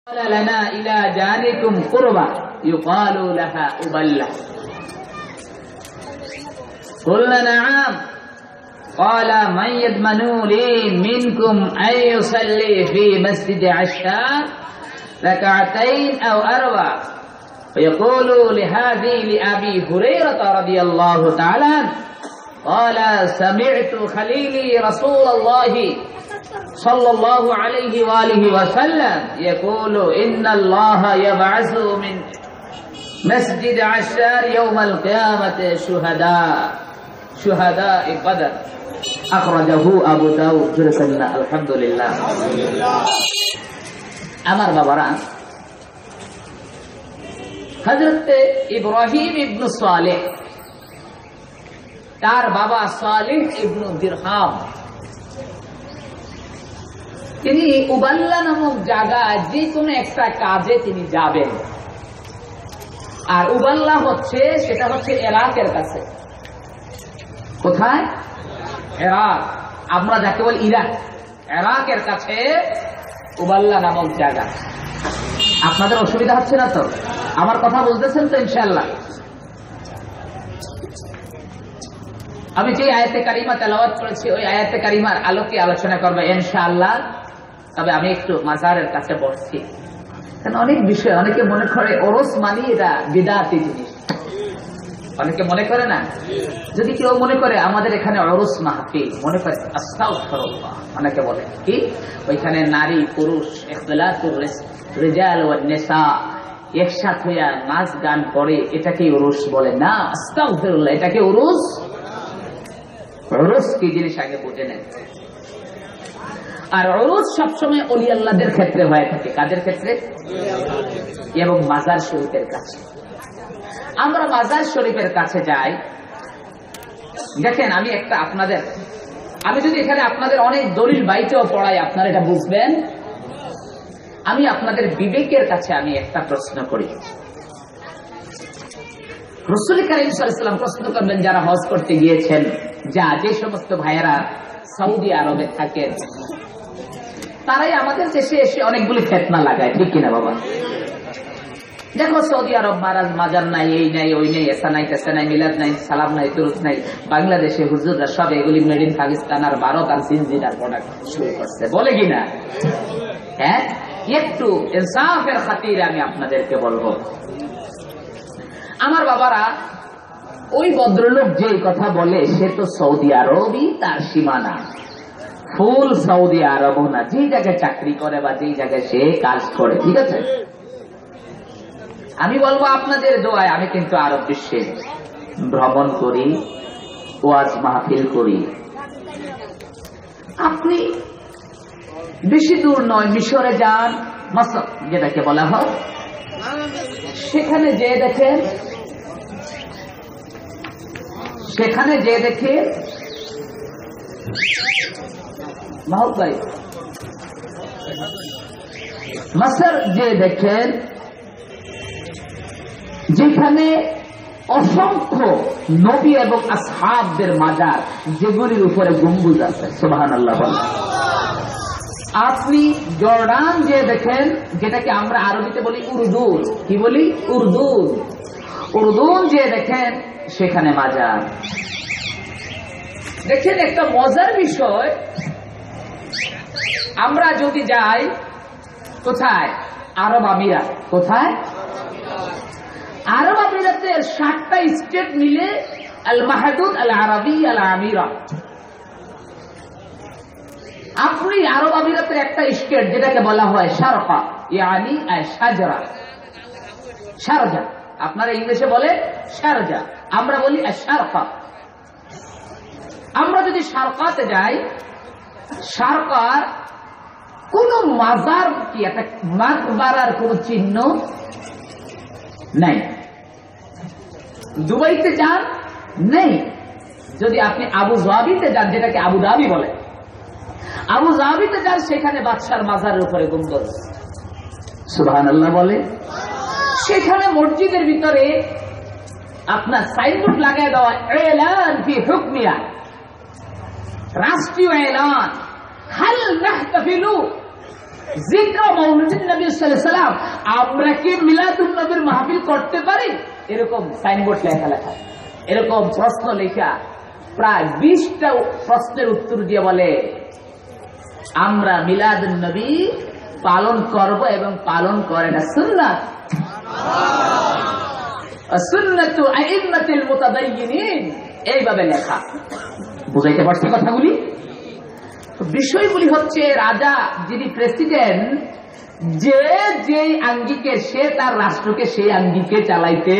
قال لنا إلى جانكم قربة يقال لها أبلة قلنا نعم قال من يضمن لي منكم أن يصلي في مسجد عشار ركعتين أو أربع فيقول لهذه لأبي هريرة رضي الله تعالى عنه قال سمعت خليلي رسول الله صلى الله عليه وآله وسلم يقول إن الله يبعث من مسجد عشار يوم القيامة شهداء بدر أخرجه أبو داود جرسنا الحمد لله আমার বাবারা হযরত ইব্রাহিম ইবনে সালেহ তার বাবা সালেহ ইবনে দিরহাম তিনি উবাল্লা নামক জায়গায় যে কোনো একটা কাজে তিনি যাবেন। আর উবাল্লা সেটা হচ্ছে ইরাকের কাছে। কোথায়? ইরাক। আমরা যাকে বলি ইরাক, ইরাকের কাছে উবাল্লা নামক জায়গা। আপনাদের অসুবিধা হচ্ছে না তো? আমার কথা বুঝতেছেন তো ইনশাআল্লাহ? আমি যে আয়াতে কারিমা তেলাওয়াত করেছি ওই আয়াতে কারিমার আলোকে আলোচনা করবো ইনশাআল্লাহ। তবে আমি একটু মাজারের কাছে বসছি, কারণ অনেক বিষয় অনেকে মনে করে ওরস মানি এটা বিদআতি জিনিস। অনেকে মনে করে না, যদি কেউ মনে করে আমাদের এখানে ওরস মাহফিল, মনে করে আস্তাগফিরুল্লাহ, অনেকে বলে কি ওইখানে নারী পুরুষ ইখতিলাতুর রিজাল ওয়ান নিসা একসাথে হইয়া নাচ গান করে, এটাকে উরুস বলে না। আস্তাগফিরুল্লাহ, এটাকে উরুস, উরুস কি জিনিস আগে বুঝে নেন। আর উরুস সবসময় ওলি আল্লাহদের ক্ষেত্রে হয়ে থাকে। কাদের ক্ষেত্রে? এবং মাজার শরীফের কাছে। আমরা মাজার শরীফের কাছে যাই। দেখেন আমি যদি এখানে আপনাদের অনেক দলিল বাইতেও পড়াই, আপনারা এটা বুঝবেন। আমি আপনাদের বিবেকের কাছে আমি একটা প্রশ্ন করি। রাসূল কারীম সাল্লাল্লাহু আলাইহি ওয়াসাল্লাম প্রশ্ন করবেন যারা হজ করতে গিয়েছেন, যে সমস্ত ভাইয়েরা সৌদি আরবে থাকেন, তারাই আমাদের দেশে এসে অনেকগুলি ফিতনা লাগায়, ঠিক কিনা বাবা? দেখো সৌদি আরব মাজার নাই, এই নাই, ওই নেই, এসা নাই, তেসা নাই, মিলাদ নাই, সালাম নাই, দুরূদ নাই। বাংলাদেশে হুজুররা সব এগুলি মেড ইন পাকিস্তান আর ভারত আর জিনজিনার প্রোডাক্ট শুরু করছে, বলে কিনা? হ্যাঁ, একটু ইনসাফের খাতিরে আমি আপনাদেরকে বলবো, আমার বাবারা, ওই ভদ্রলোক যে কথা বলে সে তো সৌদি আরবই তার সীমানা, ফুল সৌদি আরবও না, যে জায়গায় চাকরি করে বা যে জায়গায় সে কাজ করে, ঠিক আছে? আমি বলবো আপনাদের দোয়ায় আমি কিন্তু আরব বিশ্বে ভ্রমণ করি, ওয়াজ মাহফিল করি। আপনি বেশি দূর নয়, মিশরে যান, মাসর যেটাকে বলা হয়, সেখানে যে দেখেন মাহবুব ভাই, মাসর যে দেখেন যেখানে অসংখ্য নবী এবং আসহাবদের মাজার, যেগুলির উপরে গম্বুজ আছে, সুবহানাল্লাহ বলেন। আপনি জর্ডান যে দেখেন, যেটাকে আমরা আরবিতে বলি উর্দুন, কি বলি? উর্দুন যে দেখেন সেখানে মাজার। দেখেন একটা মজার বিষয়, আমরা যদি যাই কোথায়? আরব আমিরাত। কোথায়? আরব আমিরাতের 7টা স্টেট মিলে আল মাহদুদ আল আরবি আল আমিরা। আপনি আরব আমিরাতের একটা স্টেট যেটাকে বলা হয় শারকা, ইয়ানি শারজা, আপনারা ইংলিশে বলে শারজা, আমরা বলি শারকা। আমরা যদি শারকাতে যাই, শারকার কোন মাজার কি একটা মাকবারার কোন চিহ্ন নাই। দুবাইতে যান, নেই। যদি আপনি আবু জাবিতে যান, যেটাকে আবু ধাবি বলে, আবু জাবিতে যান, সেখানে বাদশার মাজারের উপরে গম্বুজ, সুবহানাল্লাহ বলে। সেখানে মসজিদের ভিতরে আপনার সাইনবোর্ড লাগায় দেওয়া, এলান ফি হুকমিয়া, রাষ্ট্রীয় এলান, হাল নাহতাফিলু জিক্র মাউলুদুন নবী সাল্লাল্লাহু আলাইহি সাল্লাম, আমরা কি মিলাদুন নবীর মাহফিল করতে পারি? এরকম সাইনবোর্ড লেখা, এরকম প্রশ্ন লেখা, প্রায় 20টা প্রশ্নের উত্তর দিয়ে বলে আমরা মিলাদুন নবী পালন করব এবং পালন করে না সুন্নাত। সুন্নাতু আইম্মাতিল মুতাদায়্যিনিন, এইভাবে লেখা। বুঝাইতে পারছি কথাগুলি? বিষয়গুলি হচ্ছে রাজা যিনি প্রেসিডেন্ট, যে যেই আঙ্গিকে সে তার রাষ্ট্রকে সেই আঙ্গিকে চালাইতে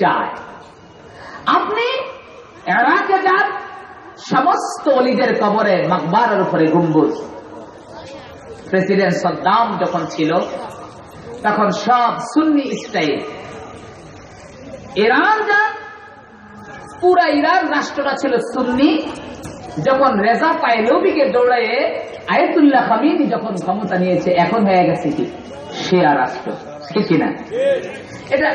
চায়। আপনি ইরাকে যান, সমস্ত ওলিদের কবরে মাকবারের উপরে গম্বুজ। প্রেসিডেন্ট সাদ্দাম যখন ছিল তখন সব সুন্নি স্টাইল। ইরান যান, পুরা ইরান রাষ্ট্রটা ছিল সুন্নি। যখন রেজা পাহলভিকে দৌড়ায় আয়াতুল্লাহ খামিনি যখন ক্ষমতা নিয়েছে, এখন হয়ে গেছে কি শিয়া রাষ্ট্র, ঠিক কিনা? এটা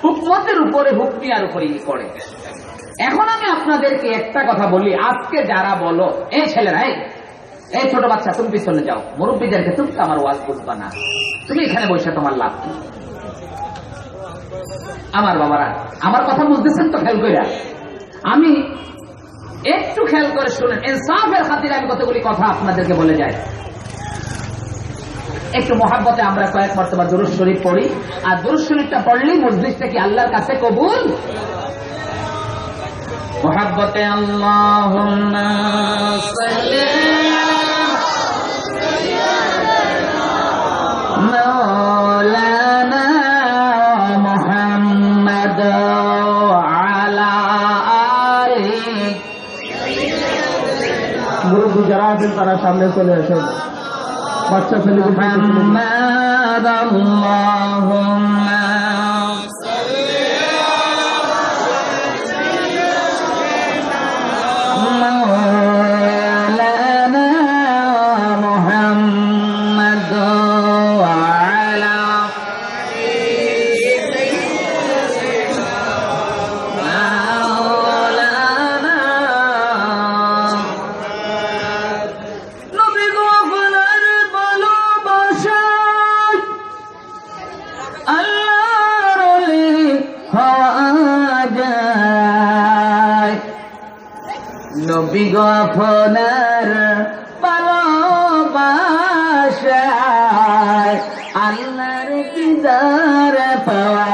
হুকমতের উপরে হুকমিয়ার উপরে করে। এখন আমি আপনাদেরকে একটা কথা বলি, আজকে যারা বলো এই ছেলেরা, এই ছোট বাচ্চা তুমি পিছনে যাও, মুরব্বীদেরকে তুমি আমার ওয়াজ বুঝবা না, তুমি এখানে বসে তোমার লাভ কি? আমার বাবারা, আমার কথা বুঝতেছেন তো? খেয়াল করে আমি একটু খেয়াল করে শুনেন, ইনসাফের খাতিরে আমি কতগুলি কথা আপনাদেরকে বলে যাই। একটু মহাব্বতে আমরা কয়েক মর্তবা দুরূদ শরীফ পড়ি, আর দুরূদ শরীফটা পড়লেই মজলিসটা কি আল্লাহর কাছে কবুল। মহাব্বতে আল্লাহুম্মা সাল্লি মাওলানা মুহাম্মদ আলা আলি। মুরব্বী যারা আছেন তারা সামনে চলে আসেন, বাচ্চা ছেলে মুহাম্মদ আল্লাহুম্মা মাওলানা মুহাম্মদ আলা মাওলানা। নবী গো আপনার ভালোবাসায় আল্লাহর ওলি হওয়া যায়। নবী গো আপনার ভালোবাসায় আল্লাহর দিদার পাওয়া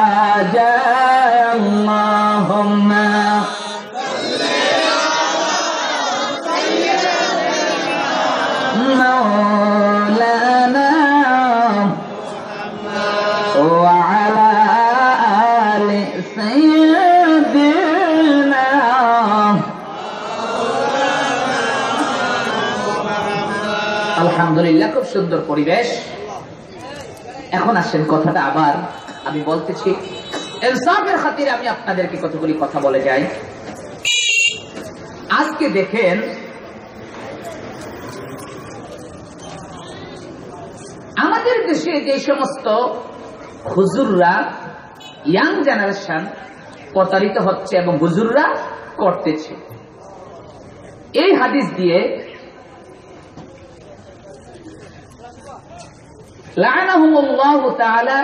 যায়। আল্লাহুম্মা মাওলানা ওয়া আলা আলি সাইয়্যিদিনা। আলহামদুলিল্লাহ, খুব সুন্দর পরিবেশ। এখন আসেন কথাটা আবার আমি বলতেছি, ইনসাফের খাতিরে আমি আপনাদেরকে কতগুলি কথা বলে যাই। আজকে দেখেন আমাদের দেশে যে সমস্ত হুজুররা, ইয়াং জেনারেশন প্রতারিত হচ্ছে এবং হুজুররা করতেছে, এই হাদিস দিয়ে লাআনাহুমুল্লাহু তাআলা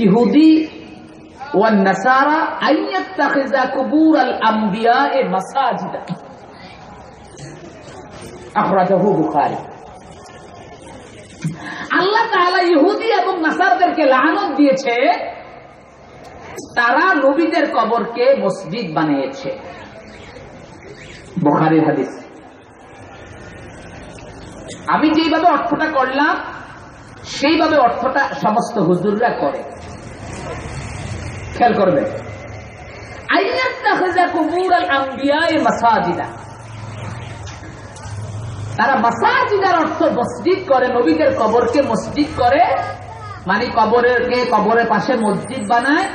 ইহুদি ওয়ান নাসারা আইয়াত্তাখিযা কুবুরাল আমবিয়ায়ে মাসাজিদা। আখরাজাহু বুখারী। আল্লাহ তাআলা ইহুদি এবং নাসারাদেরকে লানত দিয়েছে, তারা নবীদের কবরকে মসজিদ বানিয়েছে। বুখারীর হাদিস। আমি যেভাবে অর্থটা করলাম সেইভাবে অর্থটা সমস্ত হুজুররা করে। খেয়াল করবে, আইয়াত্তাখিযা কুবুরাল আমবিয়ায়ে মাসাজিদা, তারা মাসাজিদার অর্থ মসজিদ করে, নবীদের কবরকে মসজিদ করে, মানে কবরের পাশে মসজিদ বানায়,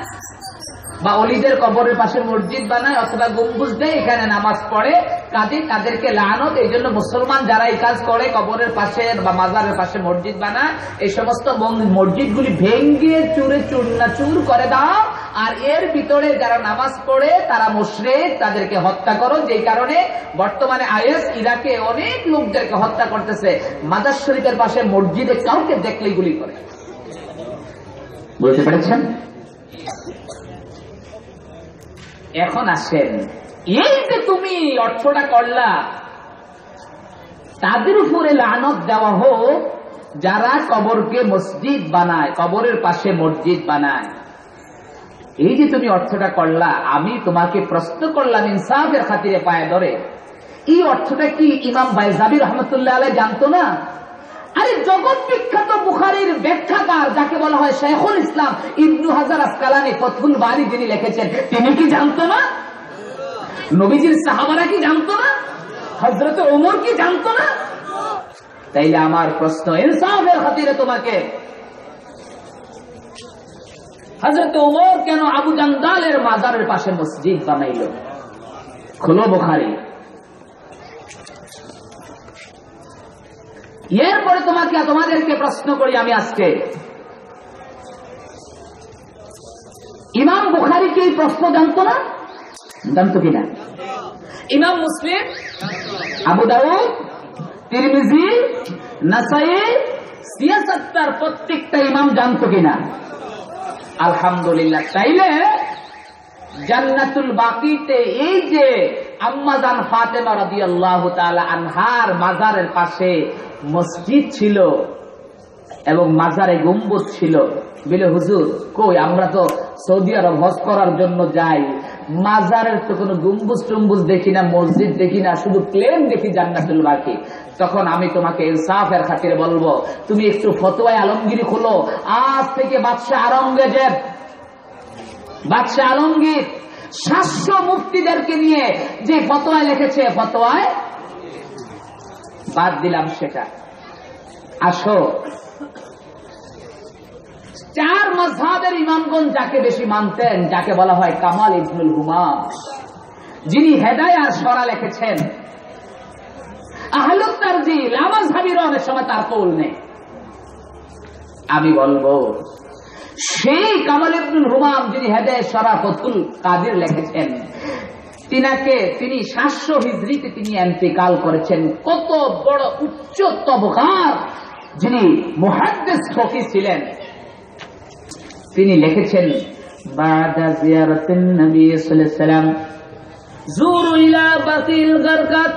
বা অলিদের কবরের পাশে মসজিদ বানায় অথবা গম্বুজ দেয়, এখানে নামাজ পড়ে। তাদেরকে লানত। এই জন্য মুসলমান যারা এই কাজ করে, কবরের পাশে বা মাজারের পাশে মসজিদ বানায়, এই সমস্ত মসজিদগুলি ভেঙ্গে চুরে চূর্ণাচুর করে দাও আর এর ভিতরে যারা নামাজ পড়ে তারা মুশরিক, তাদেরকে হত্যা করো। যেই কারণে বর্তমানে আইএস ইরাকে অনেক লোকদেরকে হত্যা করতেছে, মাজার শরীফের পাশে মসজিদে কাউকে দেখলেই গুলি করে। বুঝতে পেরেছেন? এখন আসেন, এই যে তুমি অর্থটা করলা, তাদের উপরে লানত দেওয়া হোক যারা কবরকে মসজিদ বানায়, কবরের পাশে মসজিদ বানায়। এই যে তুমি অর্থটা করলা, আমি তোমাকে প্রশ্ন করলাম ইনসাফের খাতিরে পায়ে ধরে, এই অর্থটা কি ইমাম বাইজাবি রহমতুল্লাহ আলাইহি জানতো না? আরে জগৎ বিখ্যাত বুখারীর ব্যাখ্যাকার যাকে বলা হয় শাইখুল ইসলাম ইবনে হাজার আসকালানী ফাতহুল বারী যিনি লিখেছেন, তিনি কি জানতো না? নবীজির সাহাবারা কি জানতো না? হযরত ওমর কি জানতো না? তাইলে আমার প্রশ্ন, ইনসাফের খাতিরে তোমাকে হযরত ওমর কেন আবু জান্দালের মাজারের পাশে মসজিদ বানাইল? খুলো বুখারী। এরপরে তোমাদেরকে প্রশ্ন করি আমি আজকে, ইমাম বুখারী কি এই প্রশ্ন জানতো না? জানতো কিনা? ইমাম মুসলিম, আবু দাউদ, তিরমিজি, নাসাই, সিয়াসাত্তার প্রত্যেকটা ইমাম জানতো কিনা? আলহামদুলিল্লাহ। তাইলে জান্নাতুল বাকিতে এই যে আম্মাজান ফাতেমা রাদিয়াল্লাহু তাআলা আনহার মাজারের পাশে মসজিদ ছিল এবং মাজারে গম্বুজ ছিল, বলে হুজুর কই, আমরা তো সৌদি আরব হজ করার জন্য যাই, মাজারের তো কোনো গম্বুজ টম্বুজ দেখি না, মসজিদ দেখি না, শুধু প্লেন দেখি জান্নাতুল বাকি। তখন আমি তোমাকে ইনসাফের খাতিরে বলবো, তুমি একটু ফতোয়ায়ে আলমগীরি খোলো। আজ থেকে বাদশাহ আলমগীর 700 মুফতিদেরকে নিয়ে যে ফতোয়ায় লিখেছে, ফতোয়ায় বাদ দিলাম সেটা। আসো, 4 মাযহাবের ইমামগণ যাকে বেশি মানতেন, যাকে বলা হয় কামাল ইবনুল হুমাম, যিনি হেদায়ার সরা লিখেছেন, আহলুত তারজিহ লামাযহাবির অনেক সময় তার কৌল নেই। আমি বলবো সেই কামাল ইবনুল হুমাম যিনি হেদায়ার সরা ফাতুল কাদির লিখেছেন, তিনি 700 হিজরিতে তিনি ইন্তেকাল করেছেন। কত বড় উচ্চ তবকার যিনি মুহাদ্দিস ফকিহ ছিলেন। তিনি লিখেছেন, বাদা জিয়ারাতিন নবী সাল্লাল্লাহু আলাইহি ওয়াসাল্লাম জুরু ইলা বাকিল গারকাত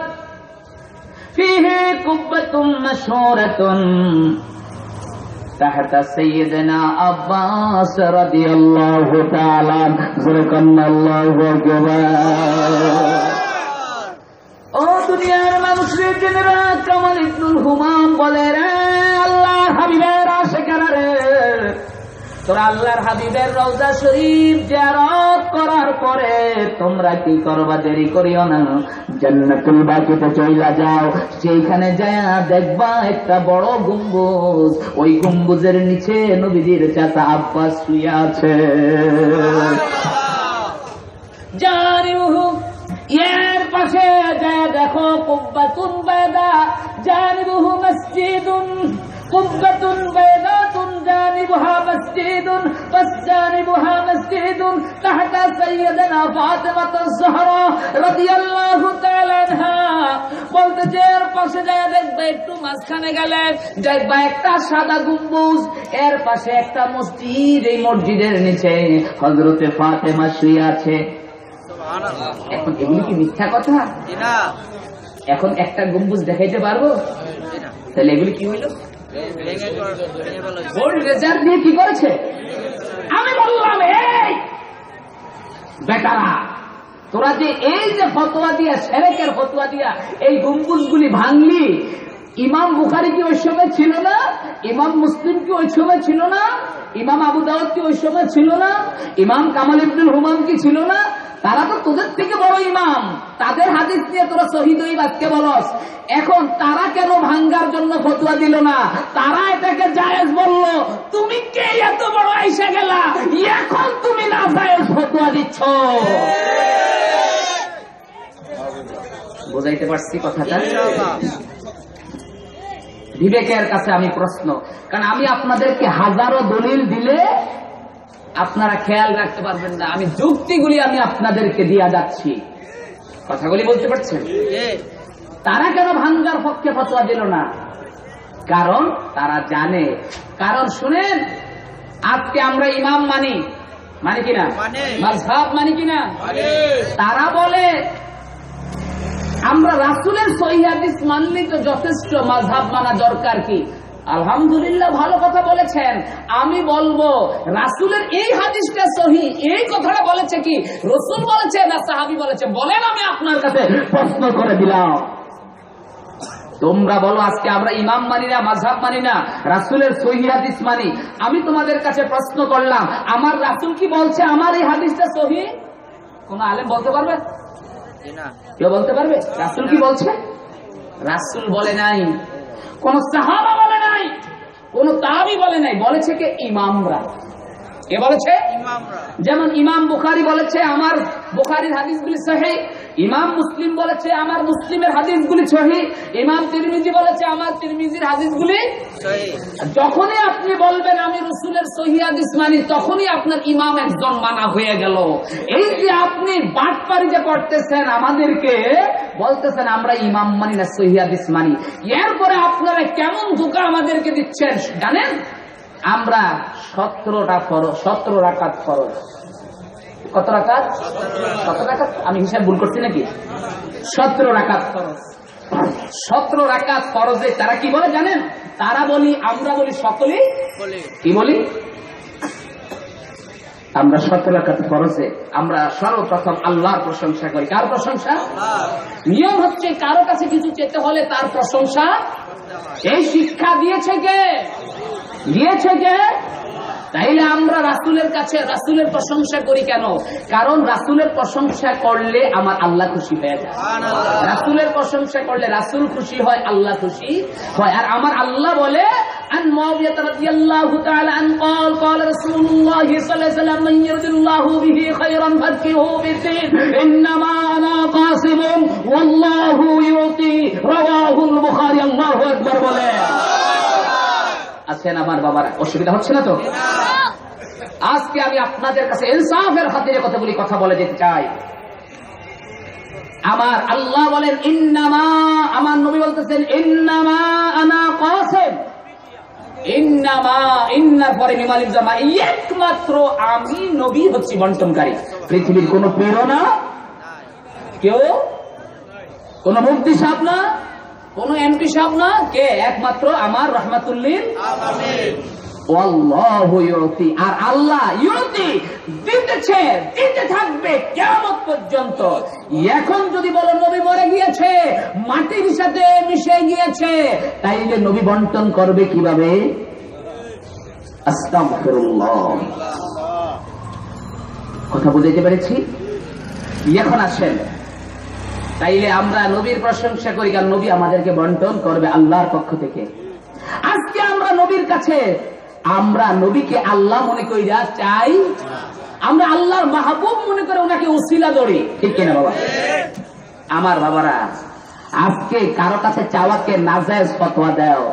ফিহি কুব্বাতুন মাশহুরাতুন তাহতা সাইয়্যিদিনা আব্বাস রাদিয়াল্লাহু তাআলা যাকাল্লাহু আকবার। ও দুনিয়ার মানুষের জনেরা, কামাল ইবনুল হুমাম বলে, রে আল্লাহর হাবিবের আশিকেরা রে, তোরা আল্লাহর হাবিবের রওজা শরীফ জিয়ারত করার পরে তোমরা কি করবা? দেরি করিও না, জান্নাতুল বাকিতে চইলা যাও। সেইখানে যায়া দেখবা একটা বড় গম্বুজ, ওই গম্বুজের নিচে নবীজির চাচা আব্বাস শুয়ে আছে। জানিহু, এর পাশে যায় দেখো কুব্বাতুন বাইদা জানিবুহু মসজিদুন, কুব্বাতুন বাইদাতুন জানিবুহা মসজিদুন, জানিবুহা মসজিদুন তাহতা সাইয়্যিদানা ফাতিমাতুজ যাহরা রাদিয়াল্লাহু তাআলা আনহা। বলতে যে এর পাশে যায় দেখবে, একটু মাঝখানে গেলে দেখবা একটা সাদা গম্বুজ, এর পাশে একটা মসজিদ, এই মসজিদের নিচে হযরতে ফাতেমা শুয়ে আছে। এখন এগুলি কি মিথ্যা কথা? এখন একটা গম্বুজ দেখাইতে পারবো? তাহলে এগুলি কি হইল? বোর্ড রেজাল্ট দিয়ে কি করেছে? আমি বললাম, এই বেটারা, তোরা যে এই যে ফতোয়া দিয়া, শিরকের ফতোয়া দিয়া এই গম্বুজগুলি ভাঙলি, ইমাম বুখারী কি ওই সময় ছিল না? ইমাম মুসলিম কি ওই সময় ছিল না? ইমাম আবু দাউদ কি ওই সময় ছিল না? ইমাম কামাল ইবনুল হুমাম কি ছিল না? তারা তো তোদের থেকে বড় ইমাম, তাদের হাদিস নিয়ে তোরা শহীদ হই বাক্যে বলস। এখন তারা কেন ভাঙ্গার জন্য ফতোয়া দিল না? তারা এটাকে জায়েজ বলল, তুমি কে এত বড় আইসা গেলা, এখন তুমি না জায়েজ ফতোয়া দিচ্ছ। বুঝাইতে পারছি কথাটা? বিবেকের কাছে আমি প্রশ্ন, কারণ আমি আপনাদেরকে হাজারো দলিল দিলে আপনারা খেয়াল রাখতে পারবেন না, আমি যুক্তিগুলি আমি আপনাদেরকে দিয়ে যাচ্ছি, কথাগুলি বলতে পারছেন? তারা কেন ভাঙ্গার পক্ষে ফতোয়া দিল না? কারণ তারা জানে, কারণ শুনেন, আজকে আমরা ইমাম মানি কিনা, মাযহাব মানি কিনা? তারা বলে আমরা রাসূলের সহিহ হাদিস মানলেই তো যথেষ্ট, মাযহাব মানা দরকার কি? আলহামদুলিল্লাহ, ভালো কথা বলেছেন। আমি বলবো রাসূলের এই হাদিসটা সহিহ, এই কথাটা বলেছে কি রাসূল বলেছে না সাহাবী বলেছে? বলেন, আমি আপনার কাছে প্রশ্ন করে দিলাম। তোমরা বলো আজকে আমরা ইমাম মানি না, মাযহাব মানি না, রাসূলের সহিহ হাদিস মানি। আমি তোমাদের কাছে প্রশ্ন করলাম, আমার রাসূল কি বলছে আমার এই হাদিসটা সহিহ? কোন আলেম বলতে পারবে? কেউ বলতে পারবে রাসূল কি বলছে? রাসূল বলে নাই, কোন সাহাবা বলে নাই, কোন তাবী বলে নাই, বলেছে কে? ইমামরা। কে বলেছে? ইমামরা। যেমন ইমাম বুখারী বলেছে আমার বুখারীর হাদিসগুলি সহিহ, ইমাম মুসলিম বলেছে আমার মুসলিমের হাদিসগুলি সহিহ, ইমাম তিরমিজি বলেছে আমার তিরমিজির হাদিসগুলি সহিহ। যখনই আপনি বলবেন আমি রাসূলের সহিহ হাদিস মানি, তখনই আপনার ইমাম একজন মানা হয়ে গেল। এই যে আপনি বাটপারি যে করতেছেন, আমাদেরকে বলতেছেন আমরা ইমাম মানি না, সহিহ হাদিস মানি, এরপরে আপনারা কেমন ধোঁকা আমাদেরকে দিচ্ছেন জানেন? আমরা 17 রাকাত ফরজ। কত রাকাত? 17 রাকাত। আমি হিসাব ভুল করছি নাকি? 17 রাকাত ফরজ। 17 রাকাত ফরজে তারা কি বলে জানেন? তারা বলি, আমরা বলি সকলেই কি বলি? আমরা 17 রাকাত ফরজে আমরা সর্বপ্রথম আল্লাহর প্রশংসা করি। কার প্রশংসা? নিয়ম হচ্ছে কারো কাছে কিছু চেতে হলে তার প্রশংসা। এই শিক্ষা দিয়েছে কে? দিয়েছে কে? তাইলে আমরা রাসূলের কাছে রাসূলের প্রশংসা করি কেন? কারণ রাসূলের প্রশংসা করলে আমার আল্লাহ খুশি হয়ে যায়। রাসূলের প্রশংসা করলে রাসূল খুশি হয়, আল্লাহ খুশি হয়। আর আমার আল্লাহ বলে আন মুআবিয়া রাদিয়াল্লাহু তাআলা আন قال قال رسول الله صلى الله عليه وسلم من يرد الله به خيرا فقهه في الدين انما انا قاسم والله يعطي رواه البخاري। আল্লাহু আকবার বলে। আছেন আমার বাবারা, অসুবিধা হচ্ছে না তো? আজকে আমি আপনাদের কাছে ইনসাফের খাতিরে কতগুলি কথা বলে যেতে চাই। আমার আল্লাহ বলেন ইন্নামা, আমার নবী বলতেছেন ইন্নামা আনা কাসিম। ইন্নামা, ইন্নার পরে মিমালিল জামা, একমাত্র আমি নবী হচ্ছি বন্টনকারী। পৃথিবীর কোন প্রেরণা, কেউ, কোন মুফতি সাহেব না, কোন এমপি সাহেব না, কে? একমাত্র আমার রহমাতুল্লিল আলামিন। আল্লাহু ইউতি, আর আল্লাহ ইউতি দিতেছে, দিতে থাকবে কিয়ামত পর্যন্ত। এখন যদি বলো নবী মরে গিয়েছে, মাটির সাথে মিশে গিয়েছে, তাইলে নবী বন্টন করবে কিভাবে? আস্তাগফিরুল্লাহ। কথা বুঝাইতে পেরেছি? এখন আসেন, তাইলে আমরা নবীর প্রশংসা করি কারণ নবী আমাদেরকে বন্টন করবে আল্লাহর পক্ষ থেকে। আজকে আমরা নবীর কাছে, আমরা নবীকে আল্লাহ মনে করি যা চাই, আমরা আল্লাহর মাহবুব মনে করে ওনাকে উসিলা ধরি, ঠিক কিনা বাবা? আমার বাবারা, আজকে কারো কাছে চাওয়াকে নাজায়েজ ফতোয়া দাও।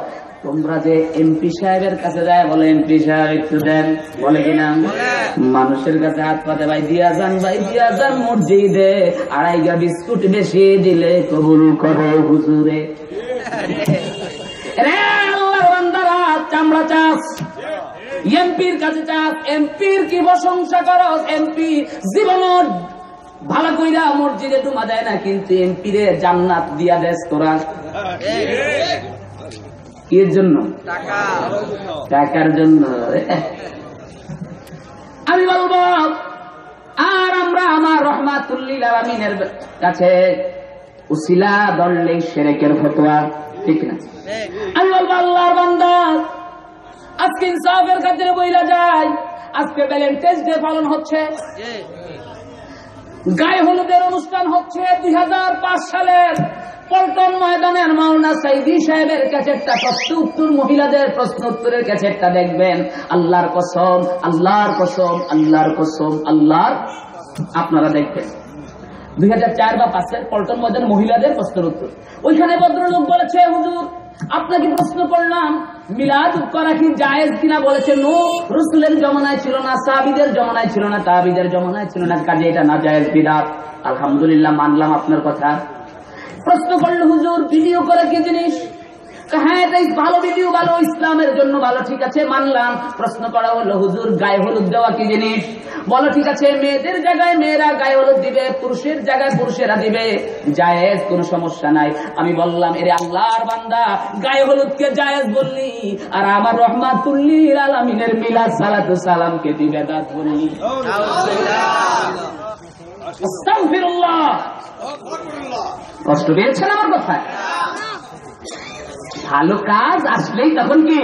তোমরা যে এমপি সাহেবের কাছে যায়, বলে এমপি সাহেব একটু দেন, বলে কিনা? মানুষের কাছে হাত পাতে, ভাই দিয়া যান, ভাই দিয়া যান মসজিদে, 2.5 গা বিস্কুট বেশি দিলে কবুল করে হুজুরে। রে আল্লাহর বান্দারা, চামড়া চাস, এমপির কাছে চাস, এমপির কি প্রশংসা করো? এমপি জীবন ভালো কইরা মসজিদে ডুমা দেয় না, কিন্তু এমপিরে জান্নাত দিয়া দেস তোরা। এর জন্য টাকার জন্য। আমি বলবো, আর আমরা আমার রহমাতুল্লিল আলামিনের কাছে উসিলা ধরলে শিরকের ফতোয়া, ঠিক না? আমি বলবো আল্লাহর বান্দা, আজকে ইনসাফের খাতিরে বইলা যায়, আজকে ভ্যালেন্টাইন্স ডে পালন হচ্ছে, গায়ে হলুদের অনুষ্ঠান হচ্ছে 2005 সালের পল্টন ময়দানের মাওলানা সাইদি সাহেবের ক্যাসেটটা, প্রশ্ন উত্তর, মহিলাদের প্রশ্ন উত্তরের ক্যাসেটটা দেখবেন। আল্লাহর কসম, আল্লাহর কসম, আল্লাহর কসম, আল্লাহর, আপনারা দেখবেন 2004 বা 2005 পল্টন ময়দান মহিলাদের প্রশ্ন উত্তর। ওইখানে ভদ্রলোক বলেছে, হুজুর আপনাকে প্রশ্ন করলাম মিলাদ করা কি জায়েজ কিনা, বলেছে নো, রাসূলের জমানায় ছিল না, সাহাবীদের জমানায় ছিল না, তাবিদের জমানায় ছিল না, কাজে এটা না জায়েজ, বিদআত। আলহামদুলিল্লাহ, মানলাম আপনার কথা। প্রশ্ন করলো হুজুর ভিডিও করা কি জিনিস? হ্যাঁ, এটা ভালো, ভিডিও ভালো, ইসলামের জন্য ভালো, ঠিক আছে মানলাম। প্রশ্ন করা হলো হুজুর গায়ে হলুদ দেওয়া কি জিনিস? বলো ঠিক আছে, মেয়েদের জায়গায় মেয়েরা গায়ে হলুদ দিবে, পুরুষের জায়গায় পুরুষেরা দিবে, জায়েজ, কোনো সমস্যা নাই। আমি বললাম এরে আল্লাহর বান্দা, গায়ে হলুদকে জায়েজ বললি, আর আমার রহমাতুল লিল আলামিনের মিলাদ সালাতু সালামকে তুই বেদাত বললি। আস্তাগফিরুল্লাহ। কষ্ট পেয়েছেন আমার কথায়? ভালো কাজ আসলেই তখন কি,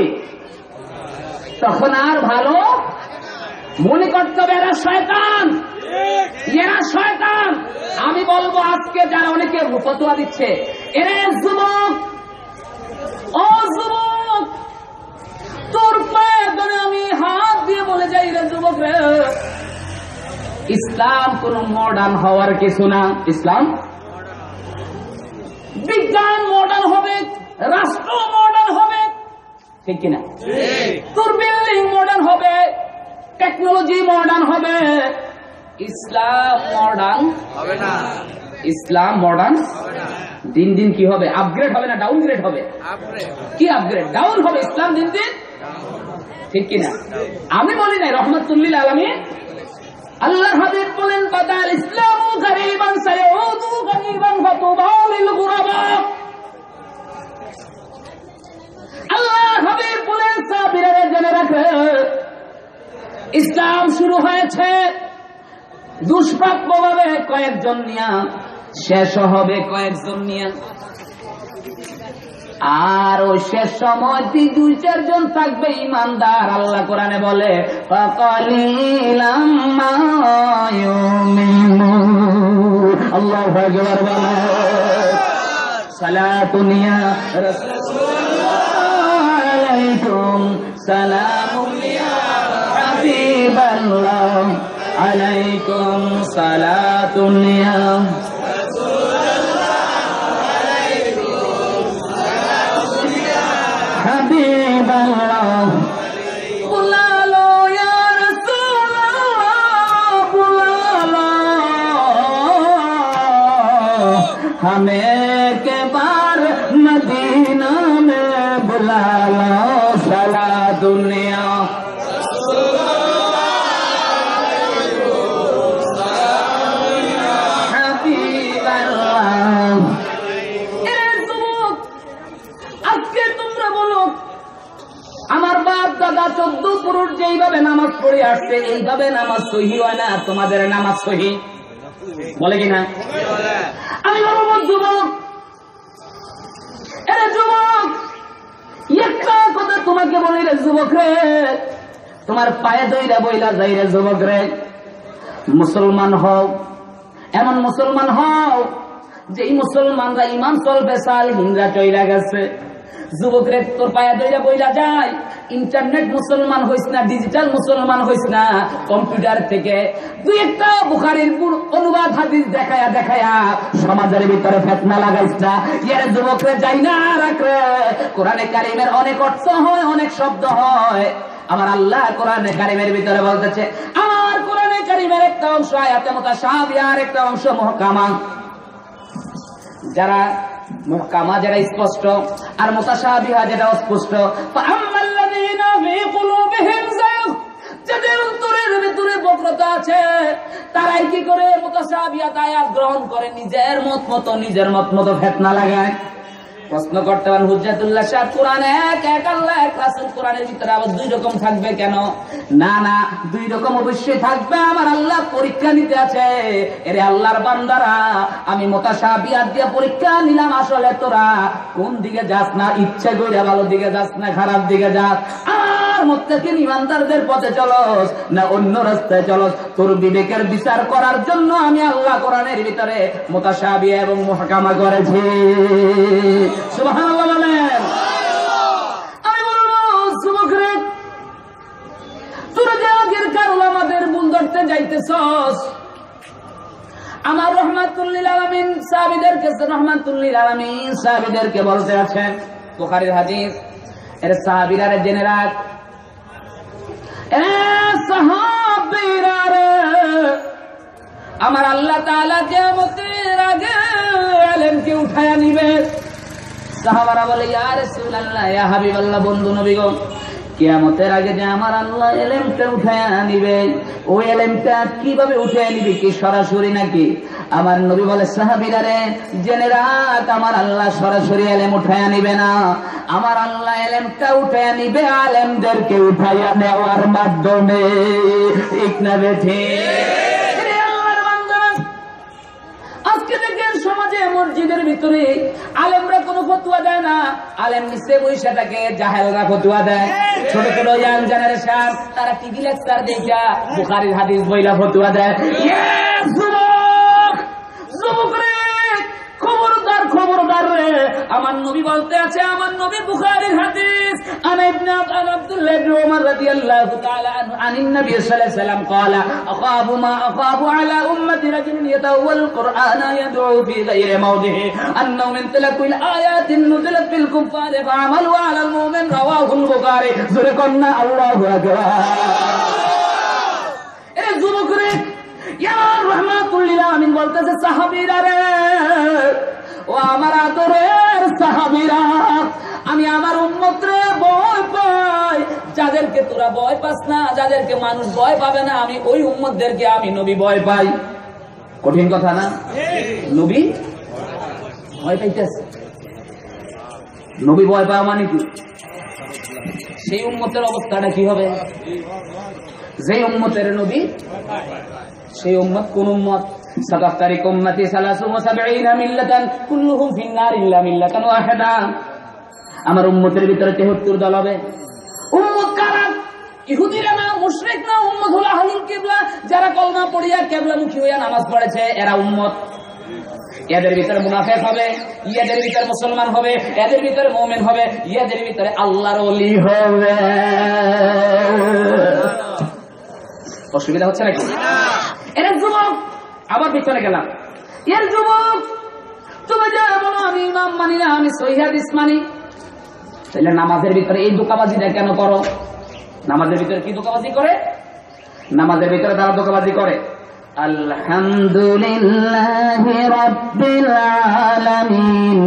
তখন আর ভালো মনে করতে হবে এরা শয়তান, এরা শয়তান। আমি বলবো আজকে যারা অনেকে ফতোয়া দিচ্ছে, এরে যুবক, ও যুবক, তোর পায়ে ধরে আমি হাত দিয়ে বলে যাই রে যুবক রে, ইসলাম কোন মডার্ন হওয়ার কিছু না। ইসলাম বিজ্ঞান মডার্ন হবে, রাষ্ট্র মডার্ন হবে, ঠিক কিনা? তোর বিল্ডিং মডার্ন হবে, টেকনোলজি মডার্ন হবে, ইসলাম মডার্ন হবে না। ইসলাম মডার্ন দিন দিন কি হবে? আপগ্রেড হবে না ডাউনগ্রেড হবে? কি আপগ্রেড? ডাউন হবে। ইসলাম দিন দিন, ঠিক কিনা? আমি বলি নাই, রহমাতুল লিল আলামিন আল্লাহর হাবিব বলেন বাদাল ইসলামু গরীবান সায়াউদু গরীবান ফাতুবা লিল গুরাবা। আল্লাহর হাবিব বলেন সাহাবীরা জেনে রাখে, ইসলাম শুরু হয়েছে দুষ্প্রাপ্যভাবে কয়েকজন নিয়া, শেষ হবে কয়েকজন নিয়া, আর ওই শেষ সময় 2-4 জন থাকবে ইমানদার। আল্লাহ কোরআনে বলে ফাকালিলাম মা ইউমিনুন। আল্লাহু আকবার বলে সালাতুন ইয়া রাসূলুল্লাহ আলাইকুম সালামুন ইয়া হাবিবাল্লাহ আলাইকুম সালাতুন ইয়া হাবিবাল্লাহ। বুলালো ইয়া রাসূলুল্লাহ, বুলালো हमें के बार मदीना में बुलालो साला दुनिया। আমার বাপ দাদা 14 পুরুষ যেইভাবে নামাজ পড়ে আসছে, এইভাবে নামাজ সহি হয় না, তোমাদের নামাজ সহি বলে কিনা? আমি বলবো যুবক, এরে যুবক, একটা কথা তোমাকে বলি রে যুবক রে, তোমার পায়ে দইরা বইলা যাই রে যুবক রে, মুসলমান হও, এমন মুসলমান হও যে এই মুসলমানরা ইমান চলবে সাল হিংরা চইরা গেছে। যুবক রে, তোর পায়ে দইরা বইলা যায়, ইন্টারনেট মুসলমান হইস না, ডিজিটাল মুসলমান হইস না, কম্পিউটার থেকে 2-1টা বুখারীর অনুবাদ হাদিস দেখায়া দেখায়া সমাজের ভিতরে ফিতনা লাগাইস না। এর যুবক রে, যাই না রাখরে, কোরআনে কারীমের অনেক অর্থ হয়, অনেক শব্দ হয়। আমার আল্লাহ কোরআনে কারীমের ভিতরে বলতেছে, আমার কোরআনে কারীমের একটা অংশ আয়াতে মুতাশাবিহা, আর একটা অংশ মুহকামা। যারা মুহকামা যেটা স্পষ্ট, আর মুতাশাবিহা যেটা অস্পষ্ট। ফাআম্মাল্লাযীনা ফী কুলুবিহিম যায়গ, যাদের অন্তরের ভিতরে বক্রতা আছে, তারাই কি করে মুতাশাবিহাত আয়াত গ্রহণ করে নিজের মত মতো ফিতনা লাগায়। প্রশ্ন করতে পারেন হুজ্জাতুল্লাহ সাহেব, কোরআন এক আল্লাহ এক রাসূল, কোরআনের ভিতরে আবার 2 রকম থাকবে কেন? না না, 2 রকম অবশ্যই থাকবে। আমার আল্লাহ পরীক্ষা নিতে আছে। এরে আল্লাহর বান্দারা, আমি মুতাশাবিহাত দিয়ে পরীক্ষা নিলাম, আসলে তোরা কোন দিকে যাস না, ইচ্ছা কইরা ভালো দিকে যাস না খারাপ দিকে যাস, আর মুত্তাকিন ইমানদারদের পথে চলস না অন্য রাস্তায় চলস। তোর বিবেকের বিচার করার জন্য আমি আল্লাহ কোরআনের ভিতরে মুতাশাবিহা এবং মুহকামা করেছি। সুবহানাল্লাহ বলেন। আমি বলবো যুবক রে, তোরা যে আগের কারণ আমাদের ভুল ধরতে যাইতেছস, আমার রহমাতুল লিল আলামিন সাহাবীদেরকে বলতে আছেন, বুখারীর হাদিস। এর সাহাবীরা জেনে রাখ, সাহাবীরা আমার আল্লাহ তাআলা কিয়ামতের আগে ইলমকে উঠায়া নিবে। সাহাবারা বলে, ইয়া রাসূলুল্লাহ, ইয়া হাবিবাল্লাহ, বন্ধু নবী গো, কিয়ামতের আগে যে আমার আল্লাহ ইলমকে উঠায়া নিবে, ওই ইলমটা কিভাবে উঠায়া নিবে, কি সরাসরি নাকি? আমার নবী বলে, সাহাবীরা রে জেনে রাখ, আমার আল্লাহ সরাসরি ইলম উঠায়া নিবে না, আমার আল্লাহ ইলমটা উঠায়া নিবে আলেমদেরকে উঠায়া নেওয়ার মাধ্যমে। ঠিক না বেঠি? আজকে দেখেন সমাজে মসজিদের ভিতরে আলেমরা কোনো ফতোয়া দেয় না, আলেম নিচে বসে থাকে, জাহেলরা ফতোয়া দেয়। ছোট ছোট ইয়াং জেনারেশন তারা টিভি লেকচার দেখা বুখারীর হাদিস বইলা ফতোয়া দেয়। যুবক রে, খবরদার খবরদার রে, আমার নবী বলতে আছে, আমার নবী বুখারীর হাদিস, আন ইবনে আব্দুল্লাহ ইবনে ওমর রাদিয়াল্লাহু তাআলা আনহু আনিন নবী সাল্লাল্লাহু আলাইহি ওয়াসাল্লাম ক্বালা আখাবু মা আখাবু আলা উম্মতি রাজুলুন ইয়াতাওয়াল কুরআনা ইয়াদউ ফি গায়রি মাওদিহি আন্নাহু মিন তিলাকুল আয়াতিন নুজিলাত ফিল কুফারি ফা'amalu আলা আল মুমিন রাওয়াহুল বুখারী। জোরে কন্না আল্লাহু আকবার। এ যুবক রে, ইয়া রাহমাতুল লিল আলামিন বলতেছে, সাহাবীরা রে, ও আমার আদরের সাহাবীরা, আমি আমার উম্মতরে ভয় পাই, যাদেরকে তোরা ভয় পাস না, যাদেরকে মানুষ ভয় পাবে না, আমি ওই উম্মতদেরকে আমি নবী ভয় পাই। কঠিন কথা না? নবী ভয় পাইতেছে, নবী ভয় পাওয়া মানে কি? সেই উম্মতের অবস্থাটা কি হবে? যে উম্মতের নবী, সেই উম্মত কোন উম্মত? সাতাফতারিক উম্মতি 73 মিল্লাতান কুল্লুহুম ফিন্নার ইল্লা মিল্লাতান ওয়াহিদা। আমার উম্মতের ভিতরে 73 দল হবে। উম্মত কারা? ইহুদিরা না, মুশরিক না, উম্মত হলো আহলুল কিবলা, যারা কলমা পড়িয়া কিবলামুখী হইয়া নামাজ পড়েছে, এরা উম্মত। এদের ভিতরে মুনাফিক হবে, এদের ভিতরে মুসলমান হবে, এদের ভিতরে মুমিন হবে, এদের ভিতরে আল্লাহর ওলি হবে। অসুবিধা হচ্ছে নাকি? এর যুবক, আবার পিছনে গেলাম, এর যুবক, তুমি যে বলো আমি ইমাম মানি না, আমি সহিহ হাদিস মানি, তাহলে নামাজের ভিতরে এই ধোঁকাবাজিটা কেন করো? নামাজের ভিতরে কি ধোঁকাবাজি করে? নামাজের ভিতরে তারা ধোঁকাবাজি করে, আলহামদুলিল্লাহি রাব্বিল আলামিন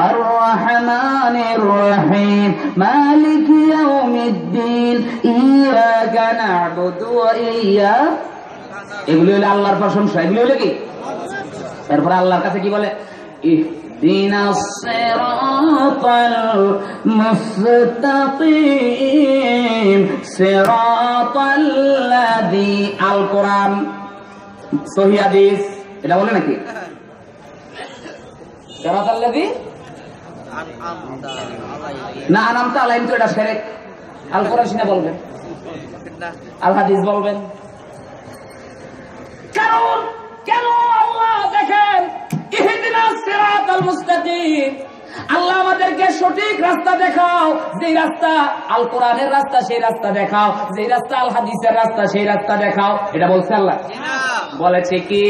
আর রহমানির রহিম মালিকি ইয়াউমিদ্দিন ইয়াকা না'বুদু ওয়া ইয়্যাকা। এগুলি হলো আল্লাহর প্রশংসা। এগুলি হলো কি? এরপর আল্লাহর কাছে কি বলে? ইহদিনাস সিরাতাল মুস্তাকিম সিরাতাল্লাযী, আল কোরআন, সহিহ হাদিস, এটা বলে নাকি? সিরাতাল্লাযী না, আনআমতা আলাইহিম, তো এটা শিরক। আল কোরআন সিনা বলবেন, আল হাদিস বলবেন। কারণ কেন আল্লাহ দেখেন, ইহদিনাস সিরাতাল মুস্তাকিম, আল্লাহ আমাদেরকে সঠিক রাস্তা দেখাও, যে রাস্তা আল কোরআনের রাস্তা সেই রাস্তা দেখাও, যে রাস্তা আল হাদিসের রাস্তা সেই রাস্তা দেখাও। এটা বলছে আল্লাহ? বলেছে কি?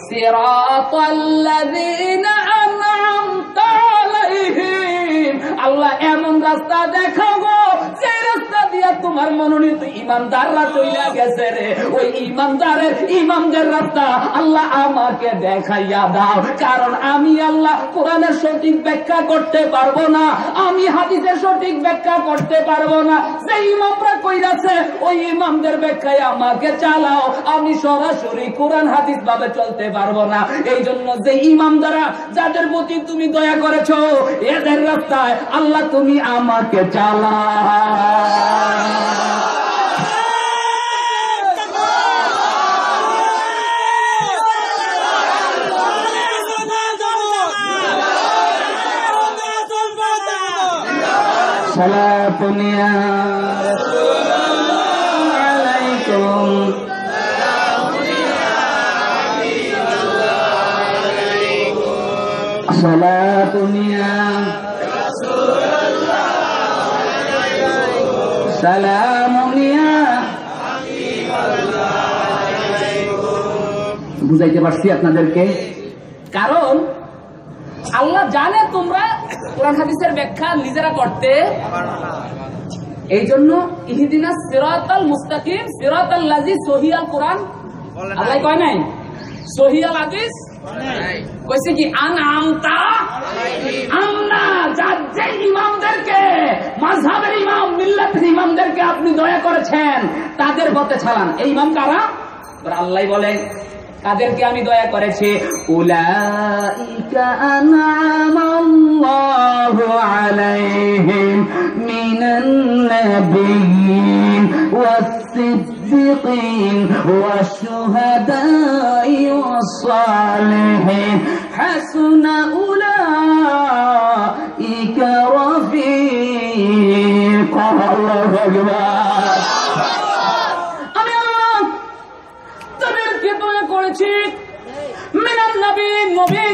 সিরাতাল্লাযীনা আন'আমতা আলাইহিম, আল্লাহ এমন রাস্তা দেখাও গো, যে রাস্তা দিয়া তোমার মনোনীত ইমানদাররা চইলা গেছে রে, ওই ইমামদের রাস্তা আল্লাহ আমাকে দেখাইয়া দাও। কারণ আমি আল্লাহ কোরআনের সঠিক ব্যাখ্যা করতে পারবো না, আমি হাদিসের সঠিক ব্যাখ্যা করতে পারবো না, যে ইমামরা কইরাছে ওই ইমামদের ব্যাখ্যায় আমাকে চালাও, আমি সরাসরি কোরআন হাদিস ভাবে চলতে পারবো না। এই জন্য যে ইমাম দ্বারা যাদের প্রতি তুমি দয়া করেছো, এদের রাস্তায় আল্লাহ তুমি আমাকে চালাও। সালাতুন ইয়া রাসূলুল্লাহ আলাইকুম, সালাতুন ইয়া রাসূলুল্লাহ আলাইকুম, সালামুন ইয়া হাবিবাল্লাহ আলাইকুম। বুঝাইতে পারছি আপনাদেরকে? কারণ আল্লাহ জানে তোমরা কোরআন হাদিসের ব্যাখ্যা নিজেরা করতে। এই জন্য ইহদিনাস সিরাতাল মুস্তাকিম সিরাতাল লাযী সহিহাল কোরআন আল্লাহ কয় নাই, সহিহাল হাদিস কইছে কি আনআমতা আমনা, যে ইমামদেরকে মাযহাবের ইমাম মিল্লাতের ইমামদেরকে আপনি দয়া করেছেন তাদের পথে চালান। এই ইমাম কারা? আল্লাহ বলেন তাদেরকে আমি দয়া করেছি। উলাইকা আনআমাল্লাহু আলাইহিম মিনান নাবিয়্যিন ওয়াস-সিদ্দীকিন ওয়াশ-শুহাদা'i ওয়াস-সালিহিন হাসুনা উলাইকা রাফীকা। আল্লাহু আকবার। করেছি মিনান নবীন নবী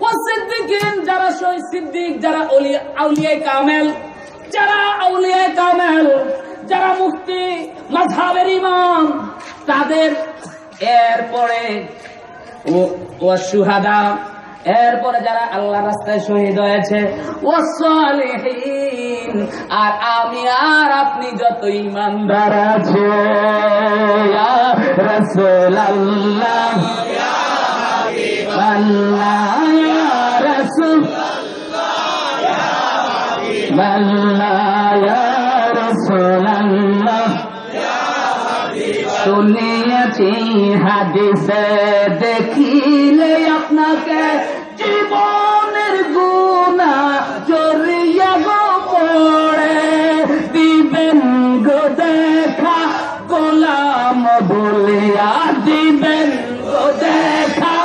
ওয়াস সিদ্দিকিন, যারা শহীদ সিদ্দিক, যারা আউলিয়ায়ে কামেল, যারা আউলিয়ায়ে কামেল, যারা মুফতি মাযহাবের ইমাম তাদের, এরপরে ওয়াস শুহাদা, এরপরে যারা আল্লাহর রাস্তায় শহীদ হয়েছে, ওয়াস সালিহিন, আর আমি আর আপনি যত ঈমানদার আছে। ইয়া রাসূলুল্লাহ ইয়া হাবিবাল্লাহ ইয়া রাসূলুল্লাহ ইয়া হাবিবাল্লাহ ইয়া রাসূলুল্লাহ ইয়া হাবিবাল্লাহ। শুনিয়াছি হাদিসে দেখিলে আপনাকে জীবনের গুনাহ জড়িয়া গো পড়ে, দিবেন গো দেখা গোলাম বলিয়া, দিবেন গো দেখা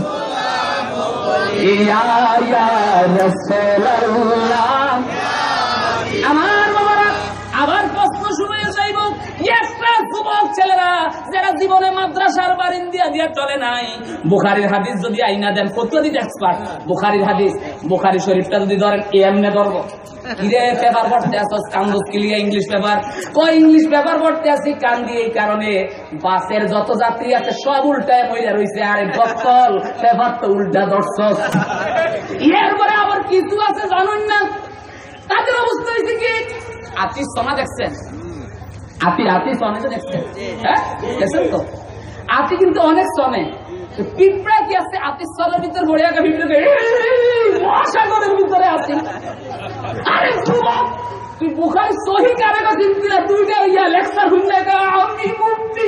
গোলাম বলিয়া ইয়া রাসূলুল্লাহ। আমার বাবারা আবার প্রশ্ন শুরু হয়ে যাইব, একটা যুবক ছেলেরা যারা জীবনে মাদ্রাসার বারিন্দা দিয়ে চলে নাই, বুখারীর হাদিস যদি আইনা দেন, কতদিন এক্সপার্ট বুখারীর হাদিস, বুখারী শরীফটা যদি ধরেন এমনে ধরবো, কিরে পেপার পড়তে আসছ কান্দুস কিলিয়া ইংলিশ পেপার, কই ইংলিশ পেপার পড়তে আসি কান্দি, এই কারণে বাসের যত যাত্রী আছে সব উল্টায় মইরা রইছে, আরে বক্কল পেপার তো উল্টা ধরছস। এরপরে আবার কিছু আছে জানুন না, তাদের অবস্থা হয়েছে কি, আতিশ সোনা দেখছেন, আতি সনে তো দেখছেন, হ্যাঁ দেখছেন তো, আতি কিন্তু অনেক সনে, পিঁপড়া কি আছে আতির সনের ভিতর বড়ে আগে ভিতরে মহাসাগরের ভিতরে আছি। আরে যুবক তুই বুখারী সহিহ কারে কথা চিন্তি না, দুইটা ইয়া লেকচার শুনলে আমি মুক্তি।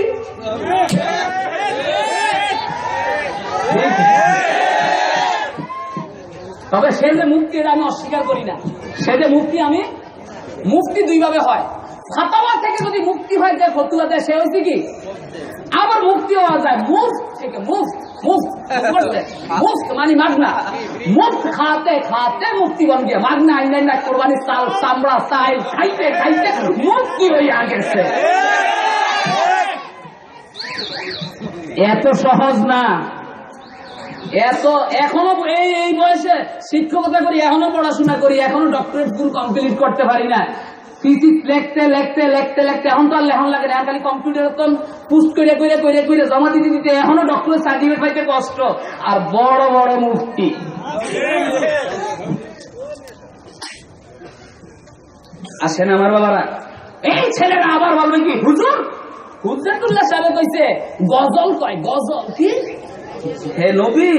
তবে সে যে মুক্তি এটা আমি অস্বীকার করি না, সে যে মুক্তি, আমি মুক্তি দুই ভাবে হয়, ফাতাওয়া থেকে যদি মুক্তি হয় যে ফতুয়া দেয় সে হচ্ছে কি, আবার মুক্তি হওয়া যায় মুফত থেকে, মুফত মানে মাগনা, মুফত খাতে খাতে মুক্তি বন গিয়ে মাগনা আইন না কোরবানি চাল চামড়া চাল খাইতে খাইতে মুক্তি হয়ে গেছে। এত সহজ না, এত এখনো এই বয়সে শিক্ষকতা করি, এখনো পড়াশোনা করি, এখনো ডক্টরেট স্কুল কমপ্লিট করতে পারি না, থিসিস লিখতে লিখতে লিখতে লিখতে এখন তো আর লেখন লাগে না, খালি কম্পিউটার পুস্ট করে করে করে করে জমা দিতে দিতে এখনো ডক্টরেট সার্টিফিকেট পাইতে কষ্ট, আর বড় বড় মুফতি। আসেন আমার বাবারা, এই ছেলেরা আবার বলবে কি হুজুর, হুজরতুল্লাহ সাহেব কইছে গজল, কয় গজল কি, হে নবী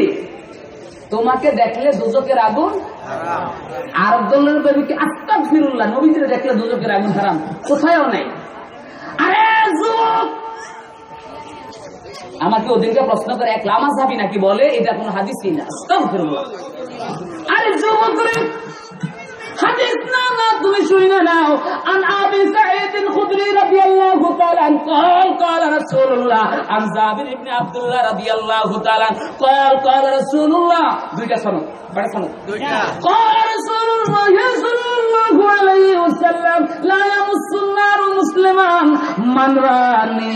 তোমাকে দেখলে দুজকের আগুন, আর দলের বেবিকে আস্তাগফিরুল্লাহ, নবীকে দেখলে দুজকের আগুন হারাম, কোথায়ও নাই। আরে যুবক, আমাকে ওদিনকে প্রশ্ন করে এক লামা সাহাবী নাকি বলে এটা কোন হাদিসই না, আস্তাগফিরুল্লাহ। আরে যুবক রে, হাদিস না না তুমি শুনে নাও। আন আবি সাঈদ আল-খুদরি রাদিয়াল্লাহু তাআলা قال قال رسول الله عن جابر بن عبد الله رضي الله تعالى قال رسول الله, দুইটা শোনো, বড় শোনো দুইটা, قال رسول الله صلى الله عليه وسلم لا يمس النار مسلما من راني